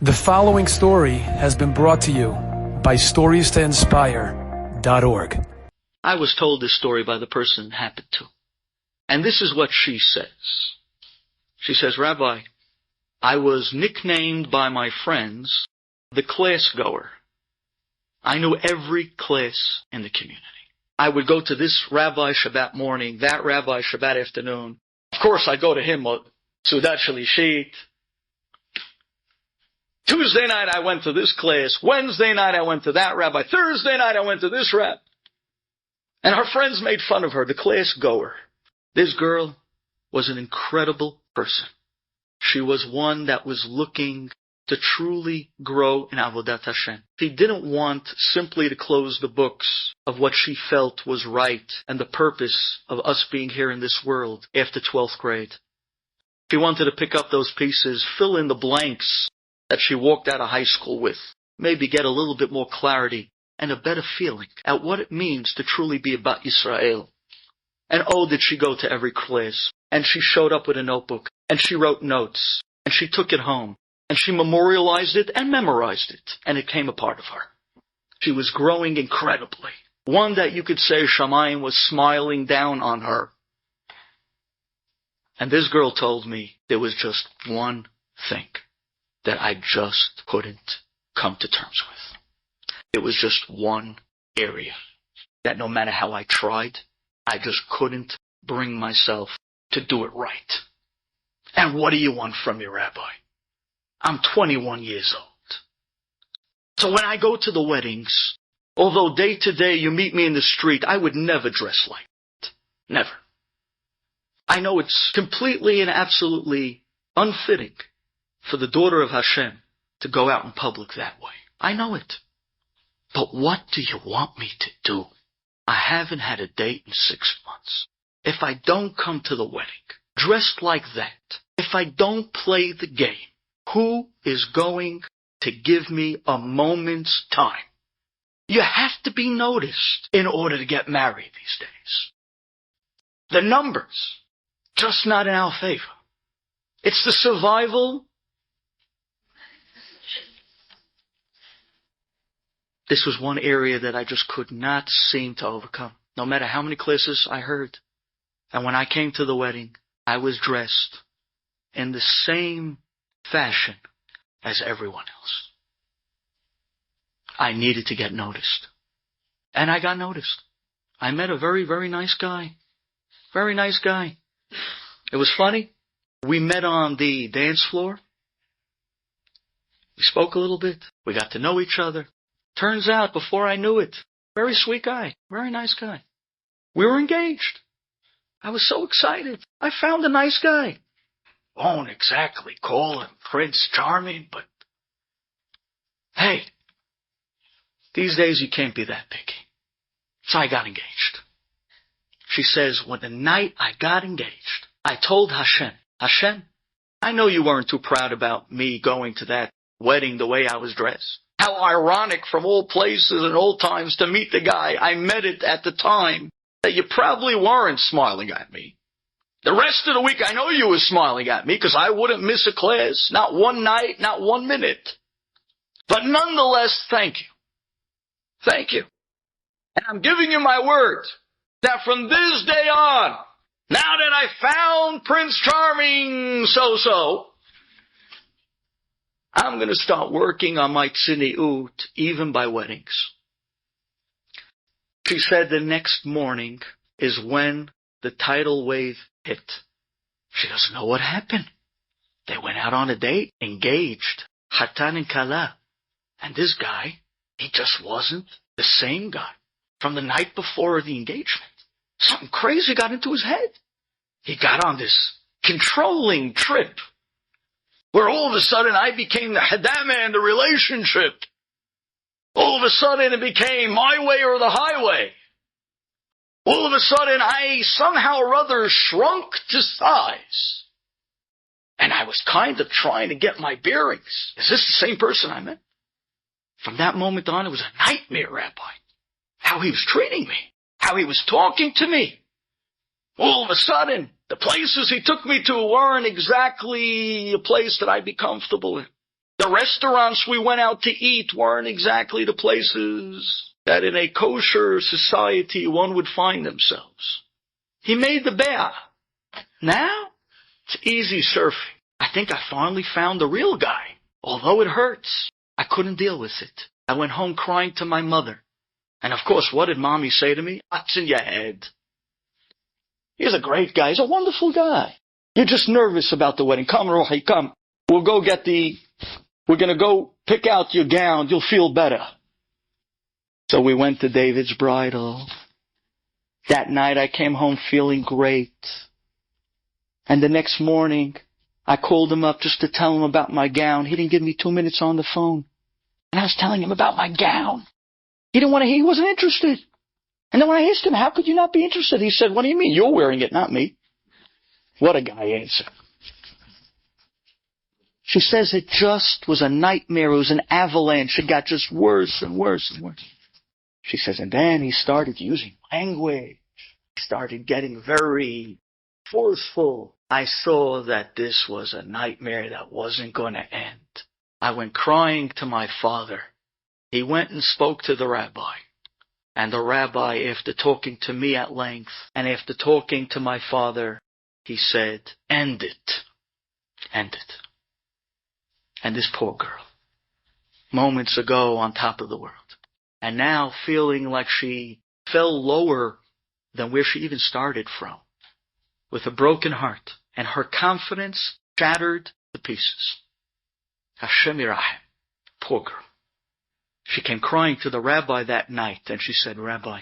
The following story has been brought to you by StoriesToInspire.org. I was told this story by the person it happened to. And this is what she says. She says, Rabbi, I was nicknamed by my friends the class goer. I knew every class in the community. I would go to this rabbi Shabbat morning, that rabbi Shabbat afternoon. Of course, I'd go to him, Sudat Shalishit. Tuesday night I went to this class. Wednesday night I went to that rabbi. Thursday night I went to this rabbi. And her friends made fun of her, the class goer. This girl was an incredible person. She was one that was looking to truly grow in Avodat Hashem. She didn't want simply to close the books of what she felt was right and the purpose of us being here in this world after 12th grade. She wanted to pick up those pieces, fill in the blanks that she walked out of high school with, maybe get a little bit more clarity and a better feeling at what it means to truly be about Israel. And oh, did she go to every class, and she showed up with a notebook, and she wrote notes, and she took it home, and she memorialized it and memorized it, and it came a part of her. She was growing incredibly. One that you could say Shamayim was smiling down on her. And this girl told me there was just one thing that I just couldn't come to terms with. It was just one area that no matter how I tried, I just couldn't bring myself to do it right. And what do you want from me, Rabbi? I'm 21 years old. So when I go to the weddings, although day to day you meet me in the street, I would never dress like that. Never. I know it's completely and absolutely unfitting for the daughter of Hashem to go out in public that way. I know it. But what do you want me to do? I haven't had a date in 6 months. If I don't come to the wedding dressed like that, if I don't play the game, who is going to give me a moment's time? You have to be noticed in order to get married these days. The numbers, just not in our favor. It's the survival. This was one area that I just could not seem to overcome, no matter how many classes I heard. And when I came to the wedding, I was dressed in the same fashion as everyone else. I needed to get noticed. And I got noticed. I met a very, very nice guy. Very nice guy. It was funny. We met on the dance floor. We spoke a little bit. We got to know each other. Turns out, before I knew it, very sweet guy, very nice guy. We were engaged. I was so excited. I found a nice guy. Won't exactly call him Prince Charming, but hey, these days you can't be that picky. So I got engaged. She says, when the night I got engaged, I told Hashem, Hashem, I know you weren't too proud about me going to that wedding the way I was dressed. How ironic from all places and all times to meet the guy I met it at the time that you probably weren't smiling at me. The rest of the week I know you were smiling at me because I wouldn't miss a class, not one night, not 1 minute. But nonetheless, thank you. Thank you. And I'm giving you my word that from this day on, now that I found Prince Charming so-so, I'm going to start working on my tzniut, even by weddings. She said the next morning is when the tidal wave hit. She doesn't know what happened. They went out on a date, engaged, Hatan and Kala. And this guy, he just wasn't the same guy from the night before the engagement. Something crazy got into his head. He got on this controlling trip where all of a sudden I became the hadama in the relationship. All of a sudden it became my way or the highway. All of a sudden I somehow or other shrunk to size. And I was kind of trying to get my bearings. Is this the same person I met? From that moment on, it was a nightmare, Rabbi. How he was treating me. How he was talking to me. All of a sudden, the places he took me to weren't exactly a place that I'd be comfortable in. The restaurants we went out to eat weren't exactly the places that in a kosher society one would find themselves. He made the be'ah. Now, it's easy surfing. I think I finally found the real guy. Although it hurts, I couldn't deal with it. I went home crying to my mother. And of course, what did Mommy say to me? What's in your head? He's a great guy. He's a wonderful guy. You're just nervous about the wedding. Come, Rohi, come. We're going to go pick out your gown. You'll feel better. So we went to David's bridal. That night I came home feeling great. And the next morning, I called him up just to tell him about my gown. He didn't give me 2 minutes on the phone. And I was telling him about my gown. He didn't want to hear. He wasn't interested. And then when I asked him, how could you not be interested? He said, what do you mean? You're wearing it, not me. What a guy answer. She says it just was a nightmare. It was an avalanche. It got just worse and worse and worse. She says, and then he started using language. He started getting very forceful. I saw that this was a nightmare that wasn't going to end. I went crying to my father. He went and spoke to the rabbi. And the rabbi, after talking to me at length, and after talking to my father, he said, end it. End it. And this poor girl, moments ago on top of the world, and now feeling like she fell lower than where she even started from, with a broken heart, and her confidence shattered to pieces. Hashem Yirachem. Poor girl. She came crying to the rabbi that night, and she said, Rabbi,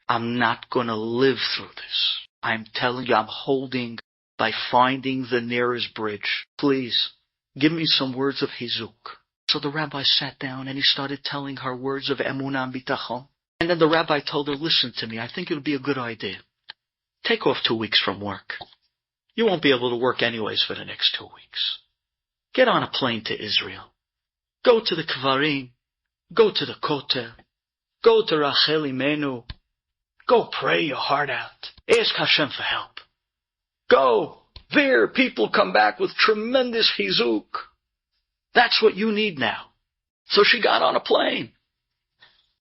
I'm not going to live through this. I'm telling you, I'm holding by finding the nearest bridge. Please, give me some words of hizuk. So the rabbi sat down, and he started telling her words of emunah and bitachon. And then the rabbi told her, listen to me, I think it would be a good idea. Take off 2 weeks from work. You won't be able to work anyways for the next 2 weeks. Get on a plane to Israel. Go to the Kvarim. Go to the Kotel. Go to Rachel Imenu. Go pray your heart out. Ask Hashem for help. Go. There, people come back with tremendous hizuk. That's what you need now. So she got on a plane.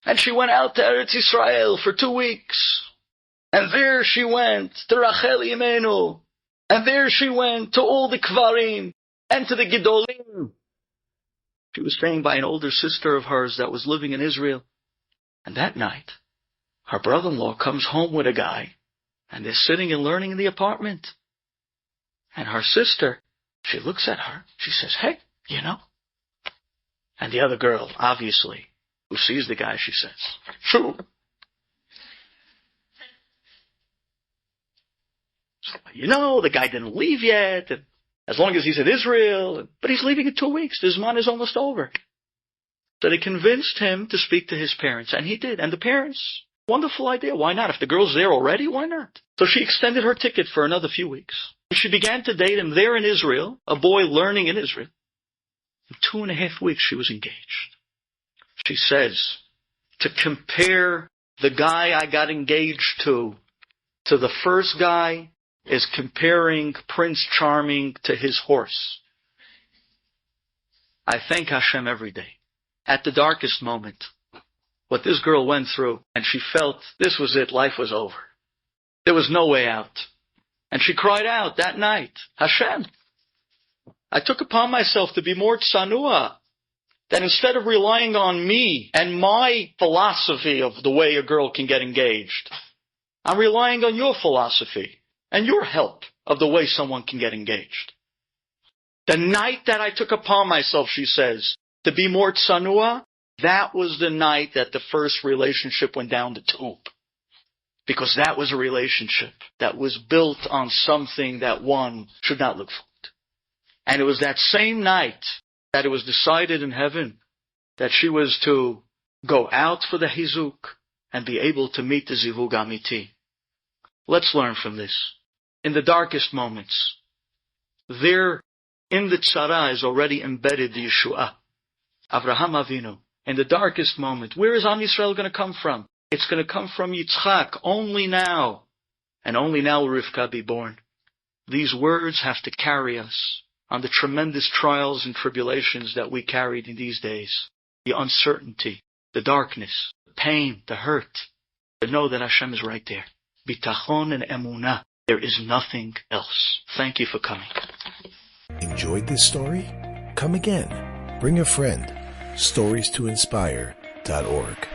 And she went out to Eretz Yisrael for 2 weeks. And there she went to Rachel Imenu. And there she went to all the Kvarim and to the Gedolim. She was staying by an older sister of hers that was living in Israel. And that night, her brother-in-law comes home with a guy, and they're sitting and learning in the apartment. And her sister, she looks at her, she says, hey, you know. And the other girl, obviously, who sees the guy, she says, true. So, you know, the guy didn't leave yet, and as long as he's in Israel, but he's leaving in 2 weeks. His man is almost over. So they convinced him to speak to his parents, and he did. And the parents, wonderful idea. Why not? If the girl's there already, why not? So she extended her ticket for another few weeks. She began to date him there in Israel, a boy learning in Israel. In 2.5 weeks, she was engaged. She says, to compare the guy I got engaged to the first guy, is comparing Prince Charming to his horse. I thank Hashem every day. At the darkest moment, what this girl went through, and she felt this was it, life was over. There was no way out. And she cried out that night, Hashem, I took upon myself to be more tsanua, that instead of relying on me and my philosophy of the way a girl can get engaged, I'm relying on your philosophy and your help of the way someone can get engaged. The night that I took upon myself, she says, to be more tsanua, that was the night that the first relationship went down the tube. Because that was a relationship that was built on something that one should not look for. And it was that same night that it was decided in heaven that she was to go out for the hizuk and be able to meet the zivug amiti. Let's learn from this. In the darkest moments, there in the tzara is already embedded the Yeshua. Avraham Avinu. In the darkest moment, where is Am Yisrael going to come from? It's going to come from Yitzchak, only now. And only now will Rivka be born. These words have to carry us on the tremendous trials and tribulations that we carried in these days, the uncertainty, the darkness, the pain, the hurt, to know that Hashem is right there. Bitachon and emunah. There is nothing else. Thank you for coming. Enjoyed this story? Come again. Bring a friend. StoriesToInspire.org